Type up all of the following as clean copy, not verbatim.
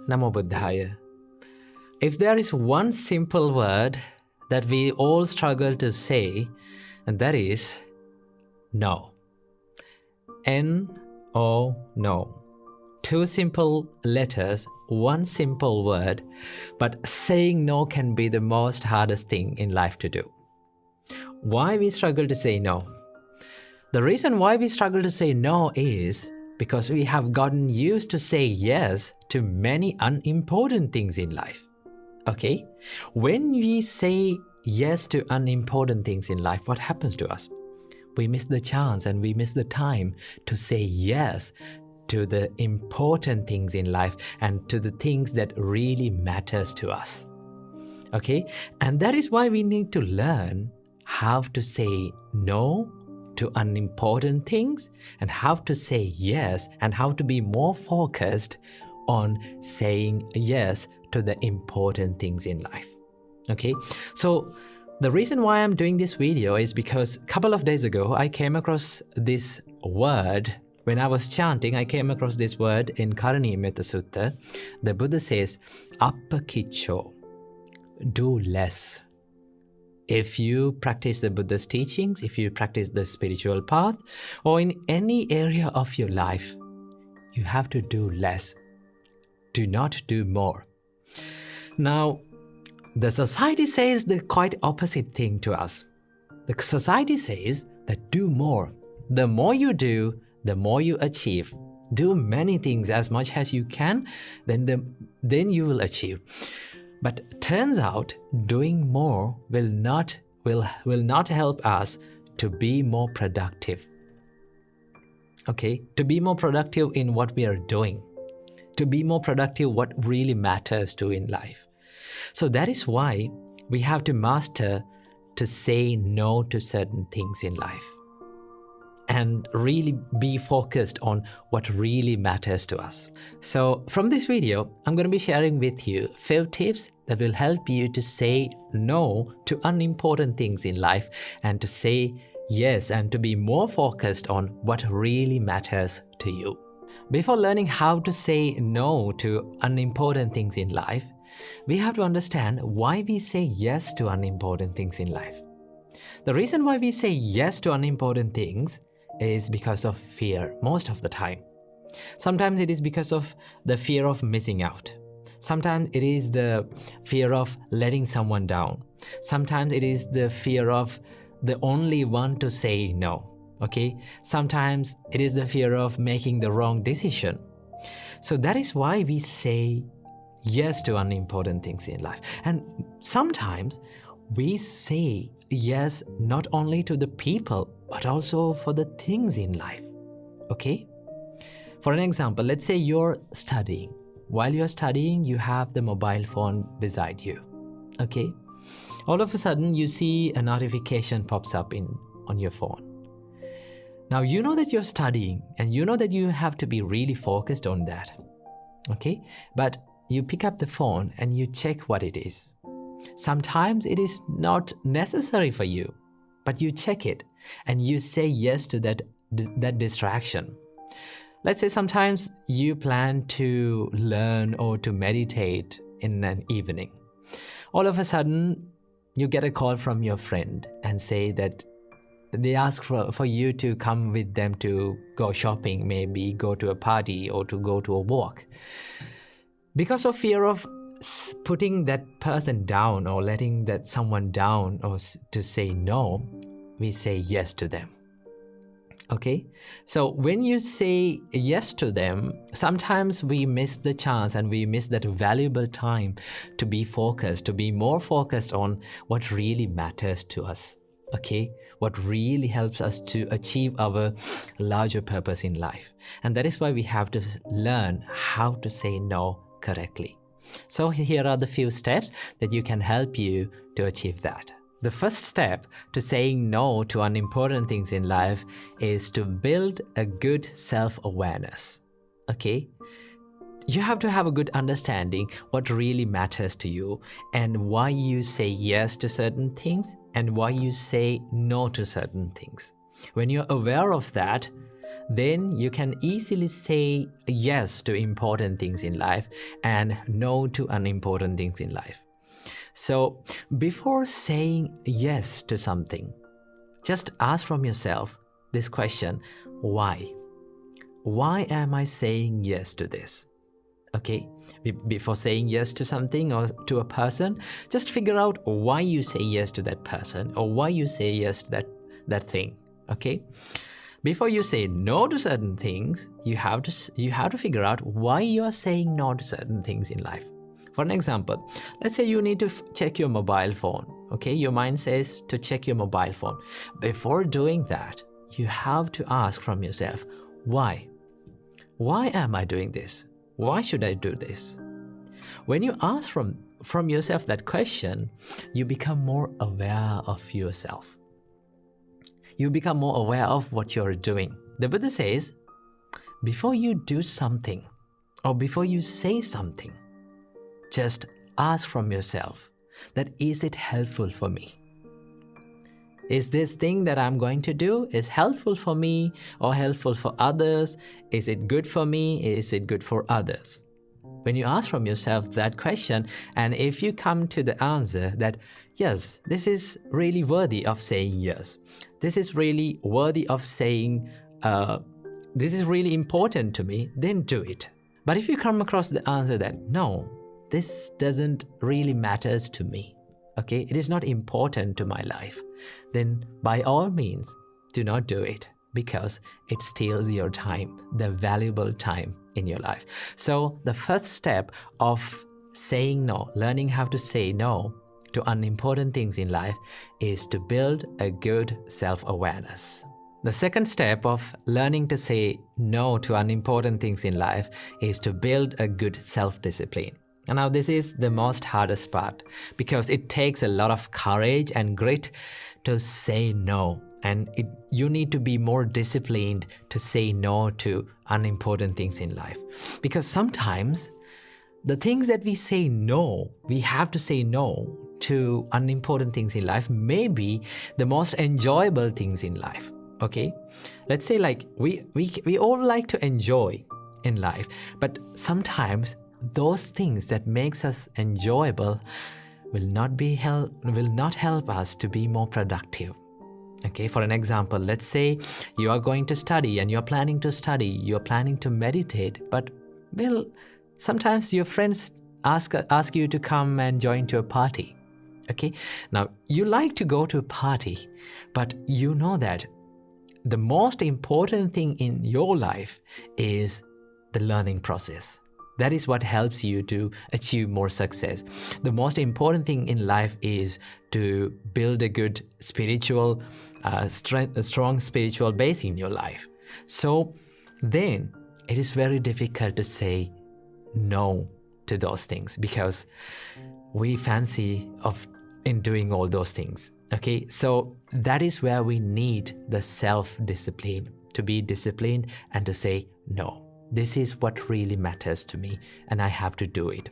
Namo Buddhaya. If there is one simple word that we all struggle to say, and that is no. N-O, no. Two simple letters, one simple word, but saying no can be the most hardest thing in life to do. Why we struggle to say no? The reason why we struggle to say no is because we have gotten used to say yes to many unimportant things in life. Okay? When we say yes to unimportant things in life, what happens to us? We miss the chance and we miss the time to say yes to the important things in life and to the things that really matters to us. Okay? And that is why we need to learn how to say no to unimportant things and how to say yes and how to be more focused on saying yes to the important things in life. Okay? So the reason why I'm doing this video is because a couple of days ago, I came across this word. When I was chanting, I came across this word in Karanimetta Sutta. The Buddha says, Appakicho, do less. If you practice the Buddha's teachings, if you practice the spiritual path, or in any area of your life, you have to do less. Do not do more. Now, the society says the quite opposite thing to us. The society says that do more. The more you do, the more you achieve. Do many things as much as you can, then you will achieve. But turns out doing more will not help us to be more productive. Okay? To be more productive in what we are doing. To be more productive what really matters to in life. So that is why we have to master to say no to certain things in life and really be focused on what really matters to us. So from this video, I'm going to be sharing with you 5 tips that will help you to say no to unimportant things in life and to say yes and to be more focused on what really matters to you. Before learning how to say no to unimportant things in life, we have to understand why we say yes to unimportant things in life. The reason why we say yes to unimportant things is because of fear most of the time. Sometimes it is because of the fear of missing out. Sometimes it is the fear of letting someone down. Sometimes it is the fear of the only one to say no. Okay? Sometimes it is the fear of making the wrong decision. So that is why we say yes to unimportant things in life. And sometimes we say yes not only to the people, but also for the things in life. Okay? For an example, let's say you're studying. While you're studying, you have the mobile phone beside you. Okay? All of a sudden, you see a notification pops up on your phone. Now, you know that you're studying and you know that you have to be really focused on that. Okay? But you pick up the phone and you check what it is. Sometimes it is not necessary for you, but you check it and you say yes to that distraction. Let's say sometimes you plan to learn or to meditate in an evening. All of a sudden, you get a call from your friend and say that they ask for you to come with them to go shopping, maybe go to a party or to go to a walk. Because of fear of putting that person down or letting that someone down or to say no, we say yes to them. Okay? So when you say yes to them, sometimes we miss the chance and we miss that valuable time to be focused, to be more focused on what really matters to us. Okay? What really helps us to achieve our larger purpose in life. And that is why we have to learn how to say no correctly. So here are the few steps that you can help you to achieve that. The first step to saying no to unimportant things in life is to build a good self-awareness. Okay? You have to have a good understanding what really matters to you and why you say yes to certain things and why you say no to certain things. When you're aware of that, then you can easily say yes to important things in life and no to unimportant things in life. So before saying yes to something, just ask from yourself this question: why? Why am I saying yes to this? Okay, before saying yes to something or to a person, just figure out why you say yes to that person or why you say yes to that thing. Okay, before you say no to certain things, you have to figure out why you are saying no to certain things in life. For an example, let's say you need to check your mobile phone. Okay, your mind says to check your mobile phone. Before doing that, you have to ask from yourself, why? Why am I doing this? Why should I do this? When you ask from yourself that question, you become more aware of yourself. You become more aware of what you're doing. The Buddha says, before you do something or before you say something, just ask from yourself that, is it helpful for me? Is this thing that I'm going to do is helpful for me or helpful for others? Is it good for me? Is it good for others? When you ask from yourself that question, and if you come to the answer that, yes, this is really worthy of saying yes, this is really worthy of saying, this is really important to me, then do it. But if you come across the answer that, no, this doesn't really matters to me, okay, it is not important to my life, then by all means, do not do it, because it steals your time, the valuable time in your life. So the first step of saying no, learning how to say no to unimportant things in life, is to build a good self-awareness. The second step of learning to say no to unimportant things in life is to build a good self-discipline. And now this is the most hardest part, because it takes a lot of courage and grit to say no. And you need to be more disciplined to say no to unimportant things in life. Because sometimes the things that we say no, we have to say no to unimportant things in life, may be the most enjoyable things in life. Okay? Let's say like we all like to enjoy in life, but sometimes those things that makes us enjoyable will not help us to be more productive. Okay, for an example, let's say you are going to study and you're planning to study, you're planning to meditate, but well, sometimes your friends ask you to come and join to a party. Okay, now you like to go to a party, but you know that the most important thing in your life is the learning process. That is what helps you to achieve more success. The most important thing in life is to build a good spiritual, a strong spiritual base in your life. So then it is very difficult to say no to those things, because we fancy in doing all those things. Okay, so that is where we need the self-discipline, to be disciplined and to say no. This is what really matters to me, and I have to do it.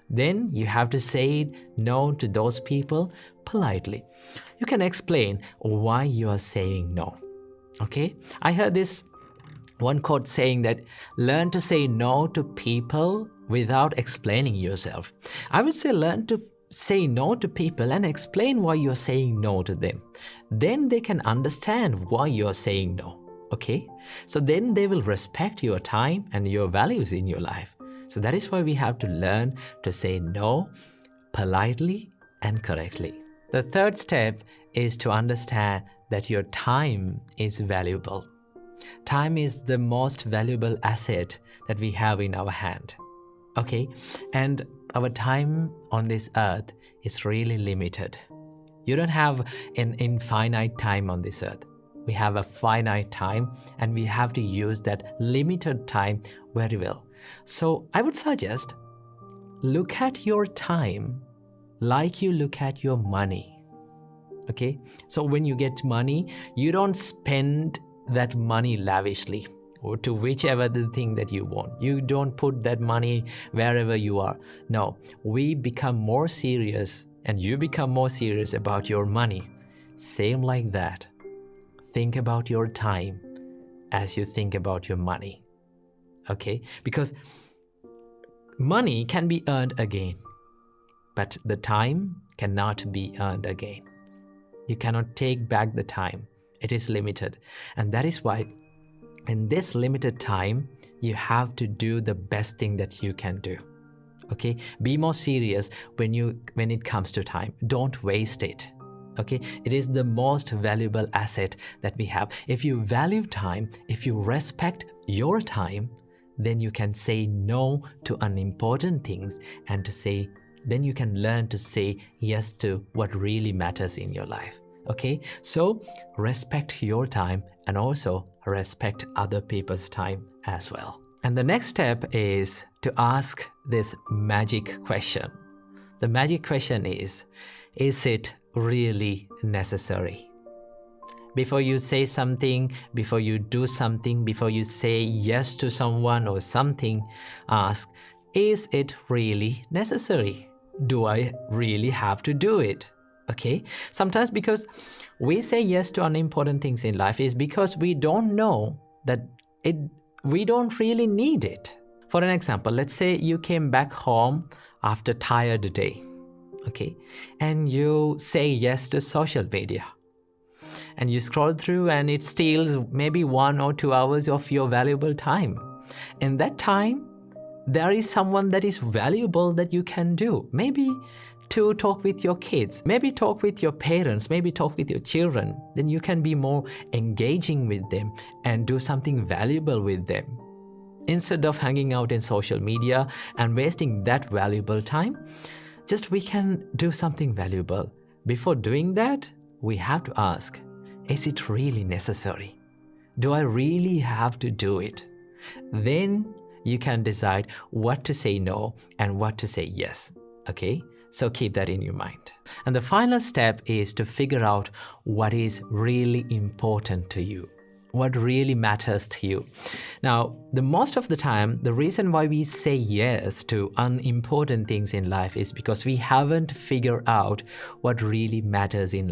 Then you have to say no to those people politely. You can explain why you are saying no. Okay? I heard this one quote saying that, learn to say no to people without explaining yourself. I would say learn to say no to people and explain why you're saying no to them. Then they can understand why you're saying no. Okay, so then they will respect your time and your values in your life. So that is why we have to learn to say no politely and correctly. The third step is to understand that your time is valuable. Time is the most valuable asset that we have in our hand. Okay, and our time on this earth is really limited. You don't have an infinite time on this earth. We have a finite time, and we have to use that limited time very well. So I would suggest, look at your time like you look at your money. Okay? So when you get money, you don't spend that money lavishly or to whichever the thing that you want. You don't put that money wherever you are. No, we become more serious, and you become more serious about your money. Same like that. Think about your time as you think about your money. Okay? Because money can be earned again, but the time cannot be earned again. You cannot take back the time. It is limited. And that is why in this limited time, you have to do the best thing that you can do. Okay? Be more serious when it comes to time. Don't waste it. Okay? It is the most valuable asset that we have. If you value time, if you respect your time, then you can say no to unimportant things, and then you can learn to say yes to what really matters in your life. Okay? So respect your time and also respect other people's time as well. And the next step is to ask this magic question. The magic question is it really necessary? Before you say something, before you do something, before you say yes to someone or something, ask, is it really necessary? Do I really have to do it? Okay? Sometimes because we say yes to unimportant things in life is because we don't know that we don't really need it. For an example, let's say you came back home after a tired day, okay? And you say yes to social media. And you scroll through and it steals maybe 1 or 2 hours of your valuable time. In that time, there is someone that is valuable that you can do. Maybe to talk with your kids, maybe talk with your parents, maybe talk with your children. Then you can be more engaging with them and do something valuable with them. Instead of hanging out in social media and wasting that valuable time, just we can do something valuable. Before doing that, we have to ask, is it really necessary? Do I really have to do it? Then you can decide what to say no and what to say yes. Okay? So keep that in your mind. And the final step is to figure out what is really important to you, what really matters to you. Now, the most of the time, the reason why we say yes to unimportant things in life is because we haven't figured out what really matters in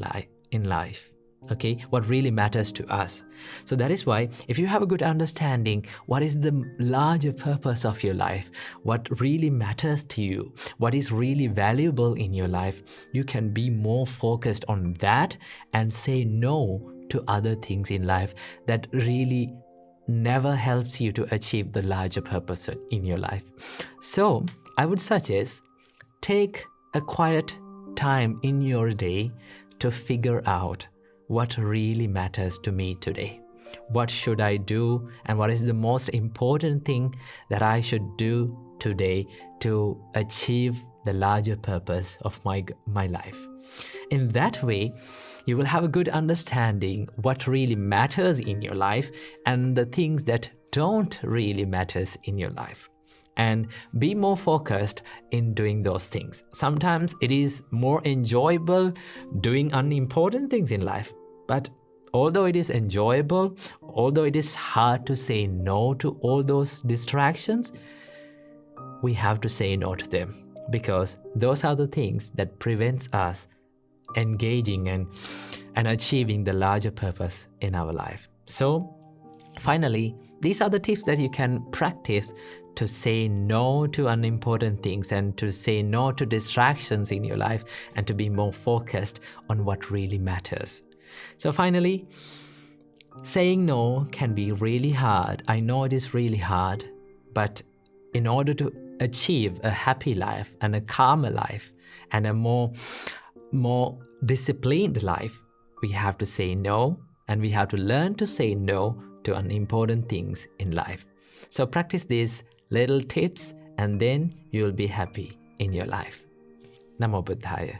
life. Okay, what really matters to us. So that is why if you have a good understanding what is the larger purpose of your life, what really matters to you, what is really valuable in your life, you can be more focused on that and say no to other things in life that really never helps you to achieve the larger purpose in your life. So I would suggest take a quiet time in your day to figure out what really matters to me today. What should I do, and what is the most important thing that I should do today to achieve the larger purpose of my life? In that way, you will have a good understanding what really matters in your life and the things that don't really matters in your life. And be more focused in doing those things. Sometimes it is more enjoyable doing unimportant things in life. But although it is enjoyable, although it is hard to say no to all those distractions, we have to say no to them, because those are the things that prevents us engaging and achieving the larger purpose in our life. So finally, these are the tips that you can practice to say no to unimportant things and to say no to distractions in your life and to be more focused on what really matters. So finally, saying no can be really hard. I know it is really hard, but in order to achieve a happy life and a calmer life and a more disciplined life, we have to say no, and we have to learn to say no to unimportant things in life. So practice these little tips and then you will be happy in your life. Namo Buddhaya.